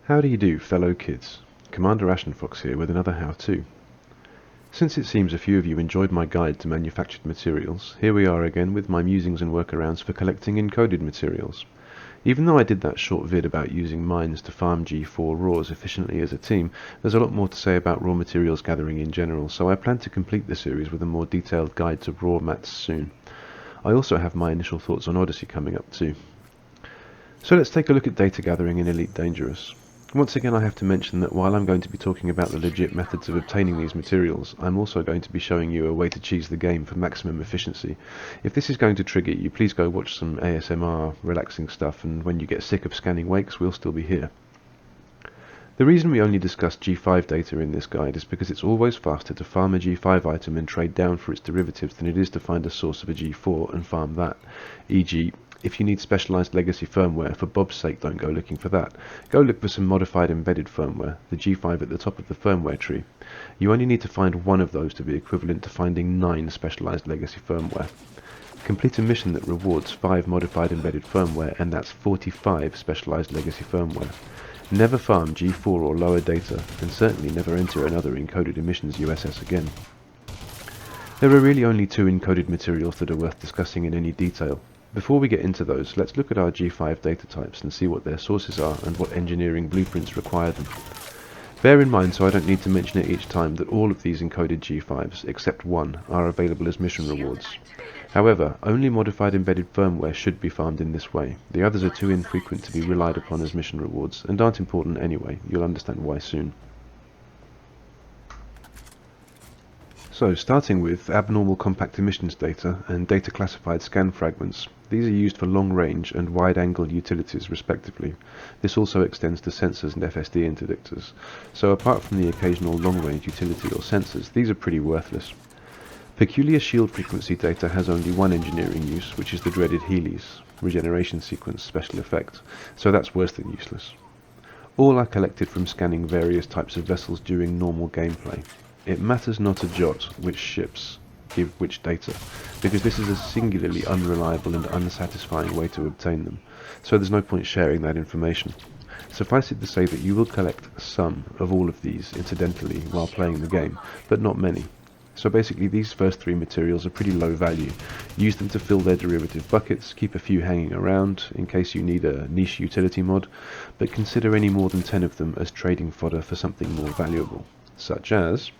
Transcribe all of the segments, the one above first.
How do you do, fellow kids? Commander Ashenfox here with another how-to. Since it seems a few of you enjoyed my guide to manufactured materials, here we are again with my musings and workarounds for collecting encoded materials. Even though I did that short vid about using mines to farm G4 raws efficiently as a team, there's a lot more to say about raw materials gathering in general, so I plan to complete the series with a more detailed guide to raw mats soon. I also have my initial thoughts on Odyssey coming up too. So let's take a look at data gathering in Elite Dangerous. Once again, I have to mention that while I'm going to be talking about the legit methods of obtaining these materials, I'm also going to be showing you a way to cheese the game for maximum efficiency. If this is going to trigger you, please go watch some ASMR, relaxing stuff, and when you get sick of scanning wakes, we'll still be here. The reason we only discuss G5 data in this guide is because it's always faster to farm a G5 item and trade down for its derivatives than it is to find a source of a G4 and farm that, e.g. if you need specialized legacy firmware, for Bob's sake don't go looking for that. Go look for some modified embedded firmware, the G5 at the top of the firmware tree. You only need to find one of those to be equivalent to finding 9 specialized legacy firmware. Complete a mission that rewards 5 modified embedded firmware, and that's 45 specialized legacy firmware. Never farm G4 or lower data, and certainly never enter another encoded emissions USS again. There are really only 2 encoded materials that are worth discussing in any detail. Before we get into those, let's look at our G5 data types and see what their sources are and what engineering blueprints require them. Bear in mind, so I don't need to mention it each time, that all of these encoded G5s, except one, are available as mission rewards. However, only modified embedded firmware should be farmed in this way. The others are too infrequent to be relied upon as mission rewards, and aren't important anyway. You'll understand why soon. So, starting with abnormal compact emissions data and data classified scan fragments. These are used for long-range and wide-angle utilities respectively. This also extends to sensors and FSD interdictors. So apart from the occasional long-range utility or sensors, these are pretty worthless. Peculiar shield frequency data has only one engineering use, which is the dreaded Healy's regeneration sequence special effect, so that's worse than useless. All are collected from scanning various types of vessels during normal gameplay. It matters not a jot which ships give which data, because this is a singularly unreliable and unsatisfying way to obtain them, so there's no point sharing that information. Suffice it to say that you will collect some of all of these incidentally while playing the game, but not many. So basically these first 3 materials are pretty low value. Use them to fill their derivative buckets, keep a few hanging around in case you need a niche utility mod, but consider any more than 10 of them as trading fodder for something more valuable, such as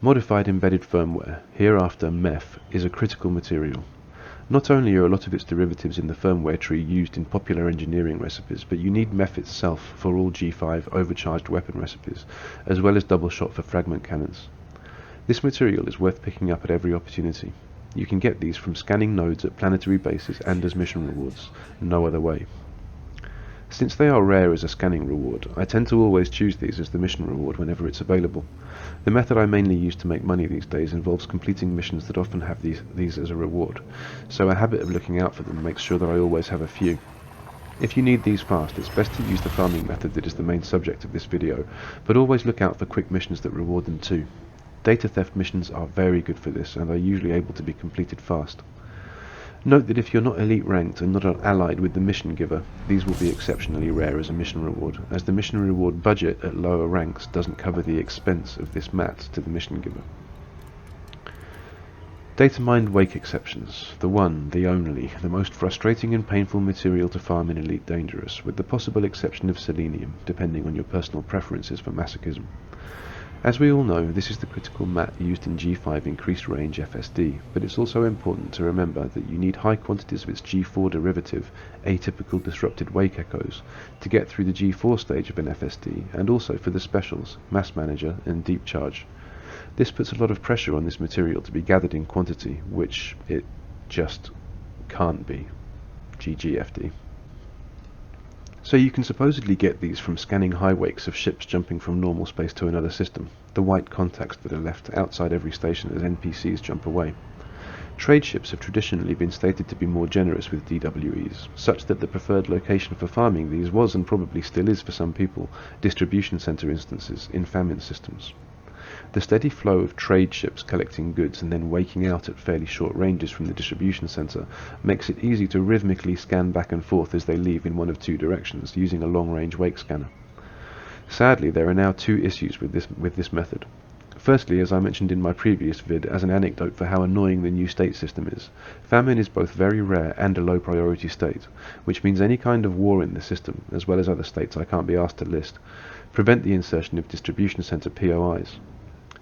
modified embedded firmware, hereafter MEF, is a critical material. Not only are a lot of its derivatives in the firmware tree used in popular engineering recipes, but you need MEF itself for all G5 overcharged weapon recipes, as well as double shot for fragment cannons. This material is worth picking up at every opportunity. You can get these from scanning nodes at planetary bases and as mission rewards, no other way. Since they are rare as a scanning reward, I tend to always choose these as the mission reward whenever it's available. The method I mainly use to make money these days involves completing missions that often have these as a reward, so a habit of looking out for them makes sure that I always have a few. If you need these fast, it's best to use the farming method that is the main subject of this video, but always look out for quick missions that reward them too. Data theft missions are very good for this, and are usually able to be completed fast. Note that if you're not elite ranked and not allied with the mission giver, these will be exceptionally rare as a mission reward, as the mission reward budget at lower ranks doesn't cover the expense of this mat to the mission giver. Datamined wake exceptions, the one, the only, the most frustrating and painful material to farm in Elite Dangerous, with the possible exception of selenium, depending on your personal preferences for masochism. As we all know, this is the critical mat used in G5 increased range FSD, but it's also important to remember that you need high quantities of its G4 derivative, atypical disrupted wake echoes, to get through the G4 stage of an FSD, and also for the specials, mass manager and deep charge. This puts a lot of pressure on this material to be gathered in quantity, which it just can't be. GGFD. So you can supposedly get these from scanning high wakes of ships jumping from normal space to another system, the white contacts that are left outside every station as NPCs jump away. Trade ships have traditionally been stated to be more generous with DWEs, such that the preferred location for farming these was, and probably still is for some people, distribution center instances in famine systems. The steady flow of trade ships collecting goods and then waking out at fairly short ranges from the distribution center makes it easy to rhythmically scan back and forth as they leave in one of two directions using a long-range wake scanner. Sadly, there are now two issues with this method. Firstly, as I mentioned in my previous vid as an anecdote for how annoying the new state system is, famine is both very rare and a low priority state, which means any kind of war in the system, as well as other states I can't be asked to list, prevent the insertion of distribution center POIs.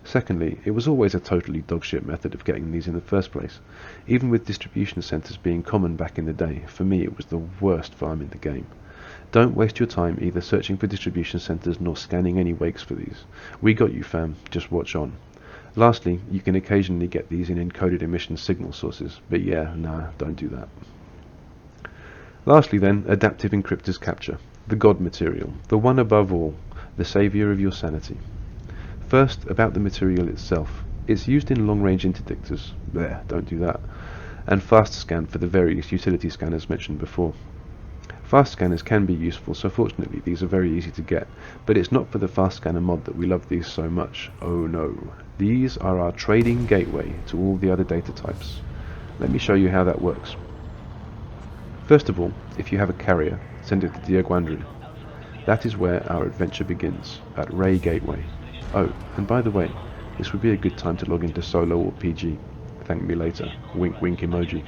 Secondly, it was always a totally dogshit method of getting these in the first place. Even with distribution centers being common back in the day, for me it was the worst farm in the game. Don't waste your time either searching for distribution centers nor scanning any wakes for these. We got you, fam, just watch on. Lastly, you can occasionally get these in encoded emission signal sources, but yeah, nah, don't do that. Lastly then, adaptive encryptors capture, the god material, the one above all, the saviour of your sanity. First, about the material itself. It's used in long-range interdictors, there, don't do that, and fast scan for the various utility scanners mentioned before. Fast scanners can be useful, so fortunately these are very easy to get, but it's not for the fast scanner mod that we love these so much. Oh no. These are our trading gateway to all the other data types. Let me show you how that works. First of all, if you have a carrier, send it to Diaguandri. That is where our adventure begins, at Ray Gateway. Oh, and by the way, this would be a good time to log into solo or PG. Thank me later. Wink wink emoji.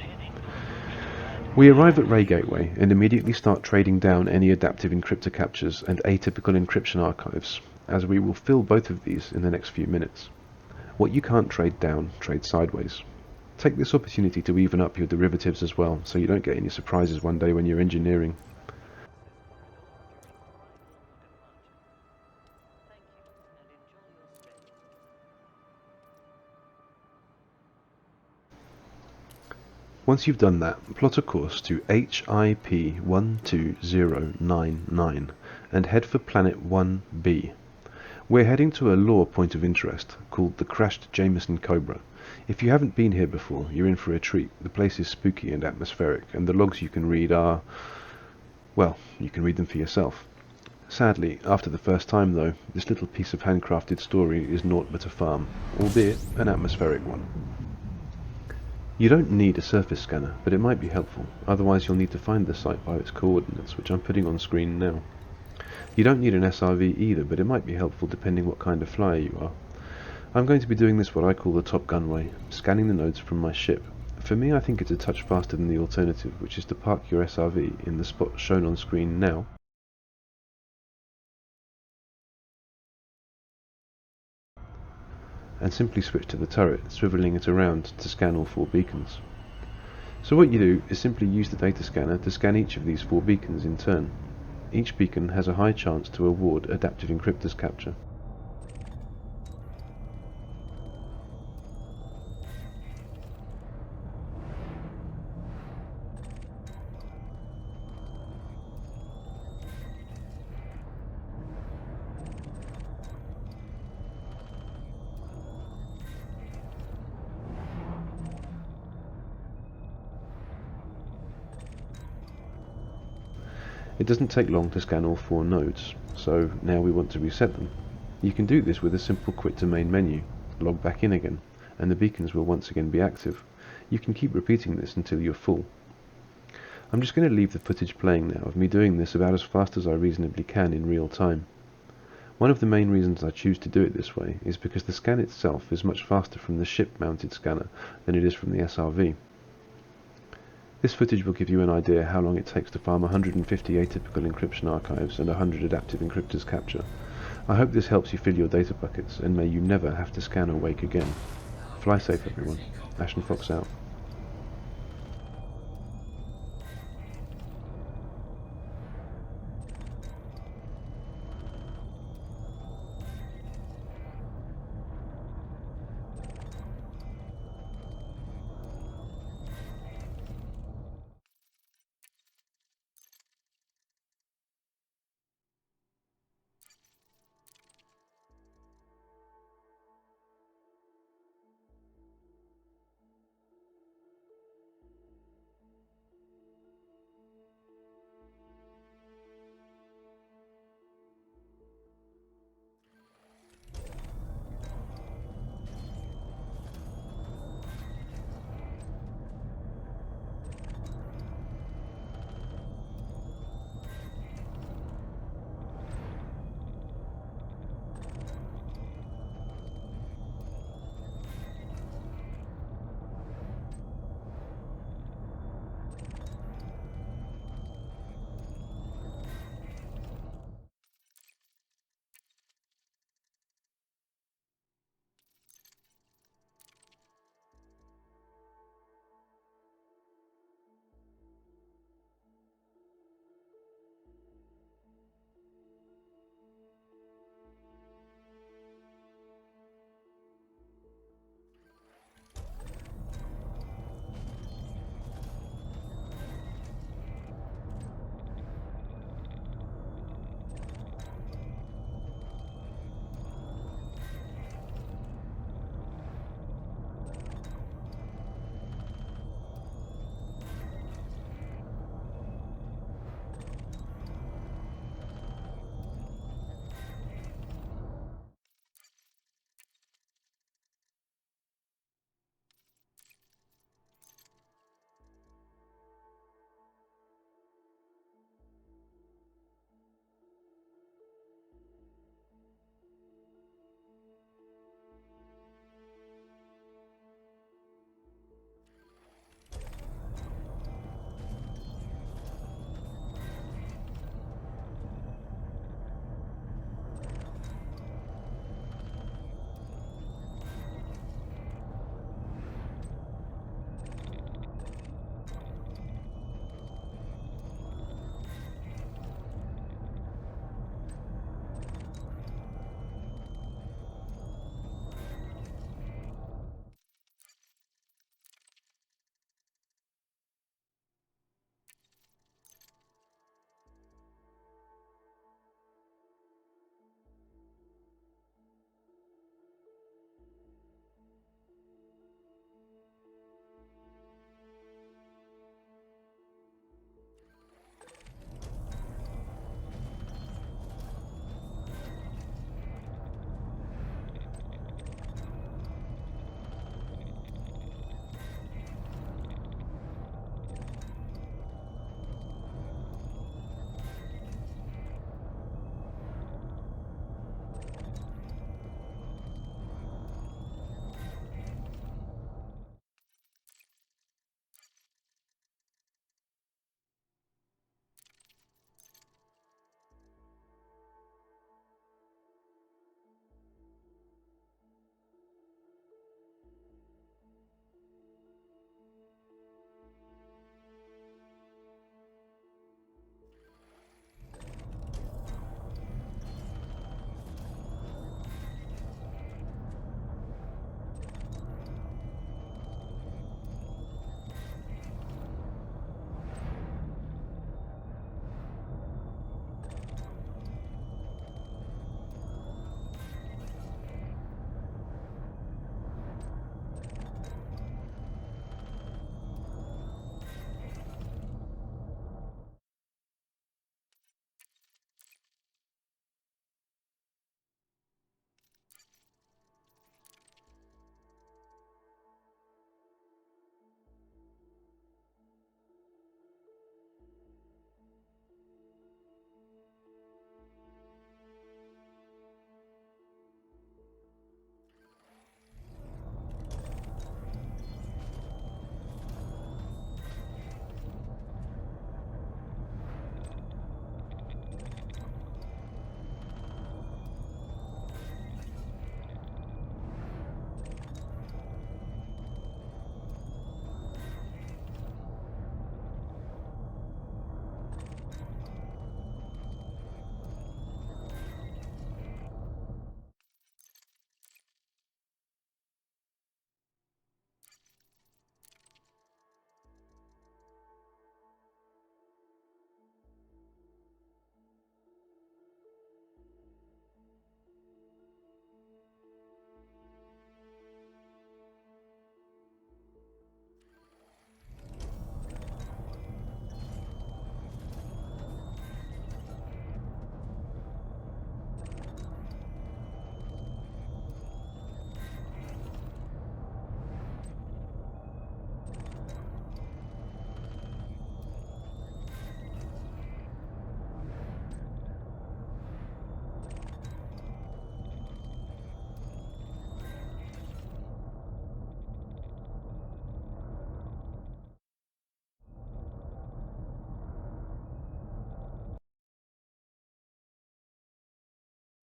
We arrive at Ray Gateway and immediately start trading down any adaptive encryptor captures and atypical encryption archives, as we will fill both of these in the next few minutes. What you can't trade down, trade sideways. Take this opportunity to even up your derivatives as well, so you don't get any surprises one day when you're engineering. Once you've done that, plot a course to HIP 12099 and head for planet 1b. We're heading to a lore point of interest called the Crashed Jameson Cobra. If you haven't been here before, you're in for a treat. The place is spooky and atmospheric, and the logs you can read are, well, you can read them for yourself. Sadly, after the first time though, this little piece of handcrafted story is naught but a farm, albeit an atmospheric one. You don't need a surface scanner, but it might be helpful, otherwise you'll need to find the site by its coordinates, which I'm putting on screen now. You don't need an SRV either, but it might be helpful depending what kind of flyer you are. I'm going to be doing this what I call the Top Gun way, scanning the nodes from my ship. For me, I think it's a touch faster than the alternative, which is to park your SRV in the spot shown on screen now, and simply switch to the turret, swiveling it around to scan all 4 beacons. So what you do is simply use the data scanner to scan each of these 4 beacons in turn. Each beacon has a high chance to award adaptive encryptors capture. It doesn't take long to scan all 4 nodes, so now we want to reset them. You can do this with a simple quit to main menu, log back in again, and the beacons will once again be active. You can keep repeating this until you're full. I'm just going to leave the footage playing now of me doing this about as fast as I reasonably can in real time. One of the main reasons I choose to do it this way is because the scan itself is much faster from the ship-mounted scanner than it is from the SRV. This footage will give you an idea how long it takes to farm 150 atypical encryption archives and 100 adaptive encryptors capture. I hope this helps you fill your data buckets, and may you never have to scan or wake again. Fly safe everyone. Ash and Fox out.